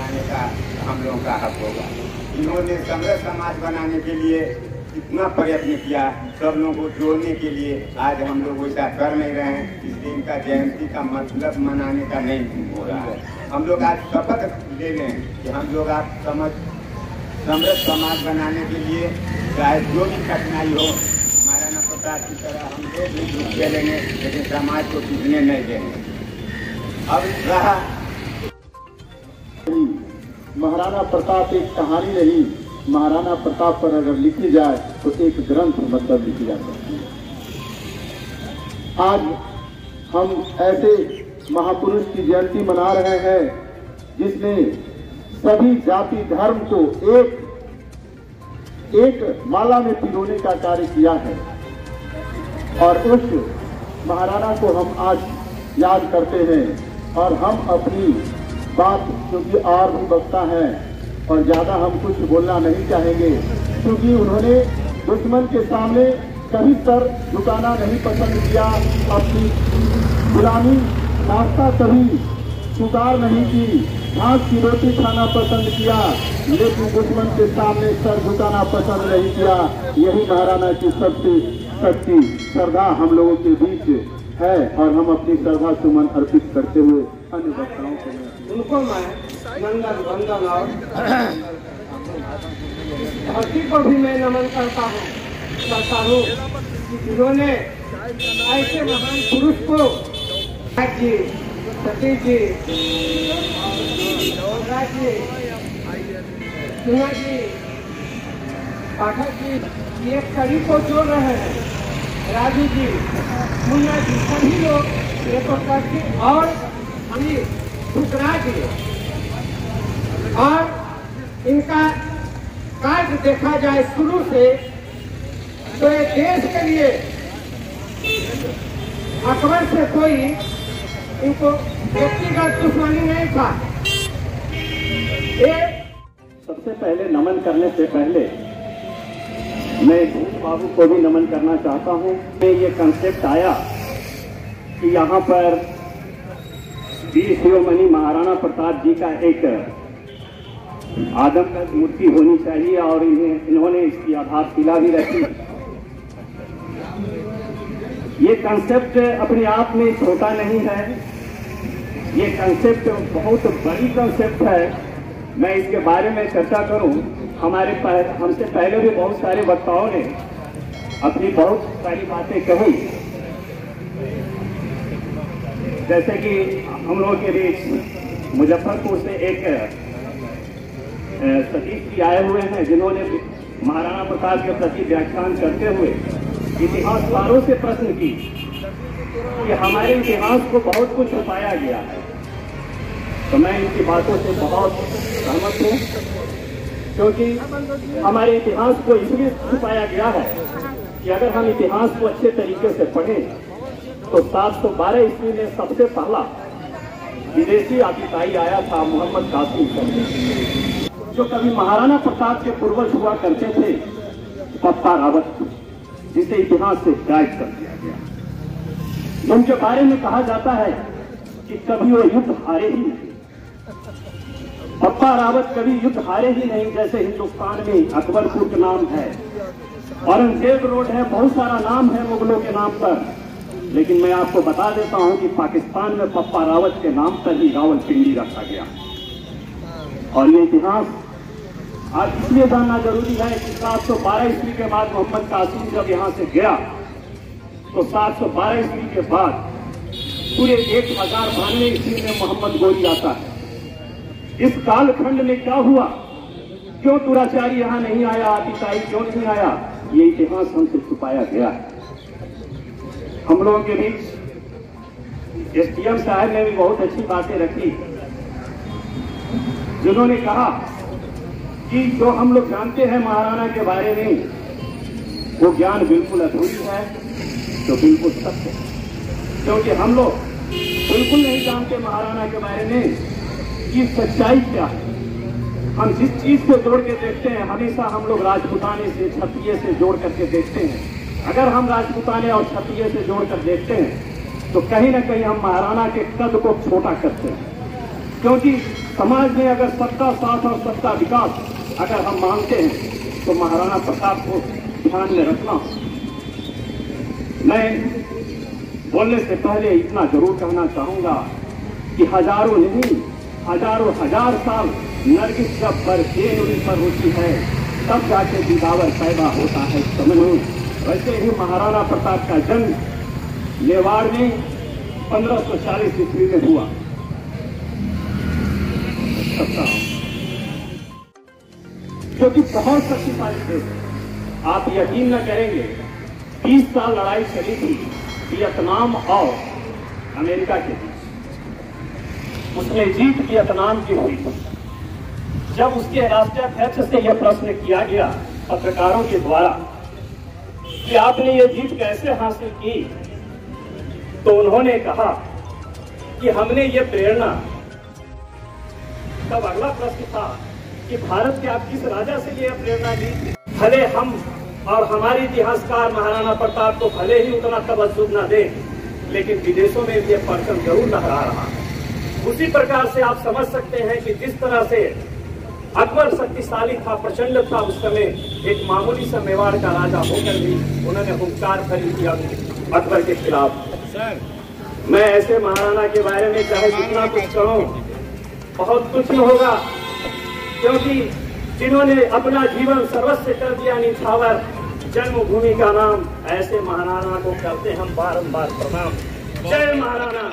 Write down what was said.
बनाने का हम लोगों का हक होगा। इन्होंने समृद्ध समाज बनाने के लिए इतना प्रयत्न किया, सब लोगों को जोड़ने के लिए। आज हम लोग वैसा कर नहीं रहे हैं, इसलिए इनका जयंती का मतलब मनाने का नहीं हो रहा है। हम लोग आज शपथ ले लें कि हम लोग आज समृद्ध समाज बनाने के लिए चाहे जो भी कठिनाई हो, महाराणा प्रताप की तरह हम लोग भी जुट के लेंगे, लेकिन समाज को टूटने नहीं देंगे। अब रहा महाराणा प्रताप एक कहानी नहीं, महाराणा प्रताप पर अगर लिखी जाए तो एक ग्रंथ मतलब लिखी जा सकती है। आज हम ऐसे महापुरुष की जयंती मना रहे हैं जिसने सभी जाति धर्म को एक माला में पिरोने का कार्य किया है, और उस महाराणा को हम आज याद करते हैं। और हम अपनी बात, क्योंकि और भी वक्ता है और ज्यादा हम कुछ बोलना नहीं चाहेंगे, क्योंकि उन्होंने दुश्मन के सामने कभी सर झुकाना नहीं पसंद किया, अपनी गुलामी नाश्ता कभी स्वीकार नहीं की, घास की रोटी खाना पसंद किया, लेकिन दुश्मन के सामने सर झुकाना पसंद नहीं किया। यही महाराणा की सबसे सच्ची श्रद्धा हम लोगों के बीच है, और हम अपनी श्रद्धा सुमन अर्पित करते हुए अन्य वक्ताओं को उनको मैं नंदन वंदन और धरती को भी मैं नमन करता हूँ, जिन्होंने ऐसे महान पुरुष को जी, सतीश जी, सिन्हा जी, पाठक जी, ये कड़ी को जोड़ रहे हैं, राजू जी, मुन्ना जी, सभी लोग एक करके और हमें ठुकरा दिए। और इनका कार्य देखा जाए शुरू से, तो ये देश के लिए अकबर से कोई इनको व्यक्तिगत दुश्मनी नहीं था। सबसे पहले नमन करने से पहले मैं भूप बाबू को भी नमन करना चाहता हूँ। ये कंसेप्ट आया कि यहाँ पर वीर शिरोमणि महाराणा प्रताप जी का एक आदमकद मूर्ति होनी चाहिए, और इन्होंने इसकी आधारशिला भी रखी। ये कंसेप्ट अपने आप में छोटा नहीं है, ये कंसेप्ट बहुत बड़ी कंसेप्ट है। मैं इसके बारे में चर्चा करूं, हमसे पहले भी बहुत सारे वक्ताओं ने अपनी बहुत सारी बातें कही, जैसे कि हम लोगों के बीच मुजफ्फरपुर से एक सतीश जी आए हुए हैं, जिन्होंने महाराणा प्रताप के प्रति व्याख्यान करते हुए इतिहासकारों से प्रश्न की कि हमारे इतिहास को बहुत कुछ छुपाया गया है। तो मैं इनकी बातों से बहुत सहमत हूँ, क्योंकि हमारे इतिहास को इसलिए छुपाया गया है कि अगर हम इतिहास को अच्छे तरीके से पढ़ें तो 712 ईस्वी में सबसे पहला विदेशी अतिथि आया था मोहम्मद कासिम, जो कभी महाराणा प्रताप के पूर्वज हुआ करते थे, पप्पा रावत, जिसे इतिहास से गायब कर दिया गया। उनके बारे में कहा जाता है कि कभी वो युद्ध हारे ही नहीं। पप्पा रावत कभी युद्ध हारे ही नहीं। जैसे हिंदुस्तान में अकबरपुर का नाम है, औरंगजेब रोड है, बहुत सारा नाम है मुगलों के नाम पर, लेकिन मैं आपको बता देता हूं कि पाकिस्तान में पप्पा रावत के नाम पर ही रावलपिंडी रखा गया। और ये इतिहास आज इसलिए जानना जरूरी है कि 712 ईस्वी के बाद मोहम्मद कासिम जब यहां से गया, तो 712 ईस्वी के बाद पूरे 1092 ईस्वी में मोहम्मद गोरी आता है। इस कालखंड में क्या हुआ, क्यों दुराचारी यहां नहीं आया, आतिताई क्यों नहीं आया, ये इतिहास हमसे छुपाया गया है। हम लोगों के बीच एसडीएम साहब ने भी बहुत अच्छी बातें रखी, जिन्होंने कहा कि जो हम लोग जानते हैं महाराणा के बारे में, वो ज्ञान बिल्कुल अधूरी है, तो बिल्कुल सत्य है, क्योंकि हम लोग बिल्कुल नहीं जानते महाराणा के बारे में कि सच्चाई क्या है। हम जिस चीज को जोड़ के देखते हैं, हमेशा हम लोग राजपूताने से, क्षत्रिय से जोड़ करके देखते हैं। अगर हम राजपूताने और क्षत्रिय से जोड़कर देखते हैं तो कहीं ना कहीं हम महाराणा के कद को छोटा करते हैं, क्योंकि समाज में अगर सबका साथ और सबका विकास अगर हम मांगते हैं तो महाराणा प्रताप को ध्यान में रखना। मैं बोलने से पहले इतना जरूर कहना चाहूंगा कि हजारों नहीं हजारों हजार साल नरगिस जब बरसेनुरी पर होती है तब जाके दीदावर पैदा होता है समझो। वैसे ही महाराणा प्रताप का जन्म मेवाड़ में 1540 ईस्वी में हुआ। क्योंकि बहुत शक्तिशाली थे। आप यकीन न करेंगे 20 साल लड़ाई चली थी वियतनाम और अमेरिका के बीच। उसमें जीत वियतनाम की हुई। जब उसके राष्ट्रीय अध्यक्ष से यह प्रश्न किया गया पत्रकारों के द्वारा कि आपने ये जीत कैसे हासिल की, तो उन्होंने कहा कि हमने ये प्रेरणा। तब अगला प्रश्न था कि भारत के आप किस राजा से ये प्रेरणा ली? भले हम और हमारे इतिहासकार महाराणा प्रताप को भले ही उतना तवज्जो न दें, लेकिन विदेशों में ये परचम जरूर लहरा रहा है। उसी प्रकार से आप समझ सकते हैं कि जिस तरह से अकबर शक्तिशाली था, प्रचंड था, उस समय एक मामूली सा मेवाड़ का राजा होकर भी उन्होंने हुंकार खड़ी किया अकबर के खिलाफ। मैं ऐसे महाराणा के बारे में चाहे जितना कुछ कहूं बहुत कुछ न होगा, क्योंकि जिन्होंने अपना जीवन सर्वस्व कर दिया निछावर जन्मभूमि का नाम, ऐसे महाराणा को करते हम बारंबार प्रणाम। जय महाराणा।